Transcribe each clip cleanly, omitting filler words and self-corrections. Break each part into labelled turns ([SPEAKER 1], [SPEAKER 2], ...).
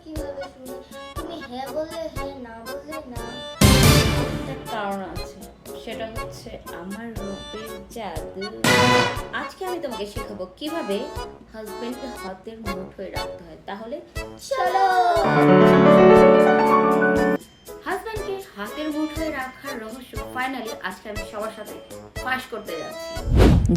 [SPEAKER 1] কিভাবে শুনি? তুমি হ্যাঁ বললে হ্যাঁ, না বললে না।
[SPEAKER 2] একটা কারণ আছে, সেটা হচ্ছে আমার রূপের জাদু। আজকে আমি তোমাকে শেখাবো কিভাবে হাজবেন্ডকে হাতের মুঠোয় রাখতে হয়। তাহলে
[SPEAKER 1] চলো।
[SPEAKER 2] হাজবেন্ডকে হাতের মুঠোয় রাখার রহস্য ফাইনালি আজকে আমি সবার সাথে ফাঁস করতে যাচ্ছি।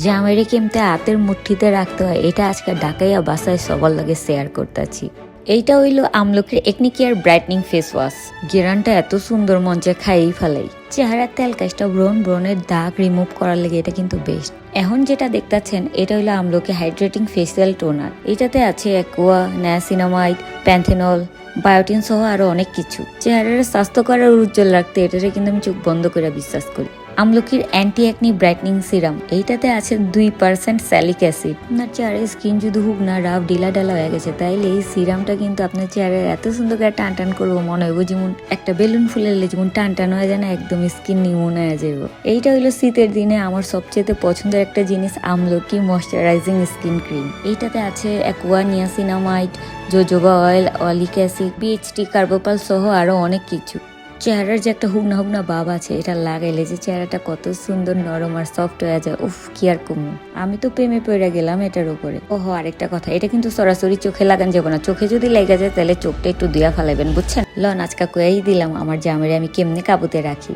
[SPEAKER 3] জামাইরে কেমতে হাতের মুঠিতে রাখতে হয় এটা আজকে ঢাকাইয়া বাসায় সবার লাগে শেয়ার করতেছি। এইটা হইল আমলকির acne care brightening face wash. গেরানটা এত সুন্দর মঞ্চে খাইয়েই ফেলাই। চেহারার তেল কাজটা ব্রণের দাগ রিমুভ করার লেগে এটা কিন্তু বেস্ট। এখন যেটা দেখতেছেন এটা হইলো আমলকি হাইড্রেটিং ফেসিয়াল টোনার। এটাতে আছে অ্যাকোয়া, নায়াসিনামাইড, প্যান্থেনল, বায়োটিন সহ আরো অনেক কিছু। চেহারার স্বাস্থ্যকর আর উজ্জ্বল রাখতে এটারে কিন্তু আমি চোখ বন্ধ করে বিশ্বাস করি। আমলকির অ্যান্টি অ্যাকনি ব্রাইটনিং সিরাম, এইটাতে আছে 2% স্যালিক অ্যাসিড। আপনার চেহারার স্কিন যদি হোক না রাফ ঢিলা ঢালা হয়ে গেছে, তাইলে এই সিরামটা কিন্তু আপনার চেহারার এত সুন্দর করে টান টান করবো, মনে হইব যেমন একটা বেলুন ফুলেলে যেমন টান টান হয়ে যায় না, একদম স্কিন নিমন হয়ে যাব। এইটা হইলো শীতের দিনে আমার সবচেয়ে পছন্দের একটা জিনিস, আমলকি ময়শ্চারাইজিং স্কিন ক্রিম। এইটাতে আছে aqua, niacinamide, jojoba oil, oleic acid, PHT, carbopol সহ আরো অনেক কিছু। চেহারার যে একটা হুগনা হুগনা ভাব আছে, এটা লাগাইলে যে চেহারাটা কত সুন্দর নরম আর সফট হয়ে যায়, উফ কি আর কমু। আমি তো প্রেমে পড়ে গেলাম এটার উপরে। ওহো আরেকটা কথা, এটা কিন্তু সরাসরি চোখে লাগান যাবে না। চোখে যদি লেগে যায় তাহলে চোখটা একটু দিয়া ফেলাবেন, বুঝছেন? লন আজকা কয়েই দিলাম আমার জামাইরে আমি কেমনে কাবুতে রাখি।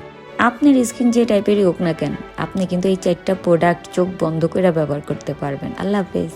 [SPEAKER 3] আপনার স্কিন যে টাইপেরই হোক না কেন, আপনি কিন্তু এই 4টা প্রোডাক্ট চোখ বন্ধ করে ব্যবহার করতে পারবেন। আল্লাহ হাফেজ।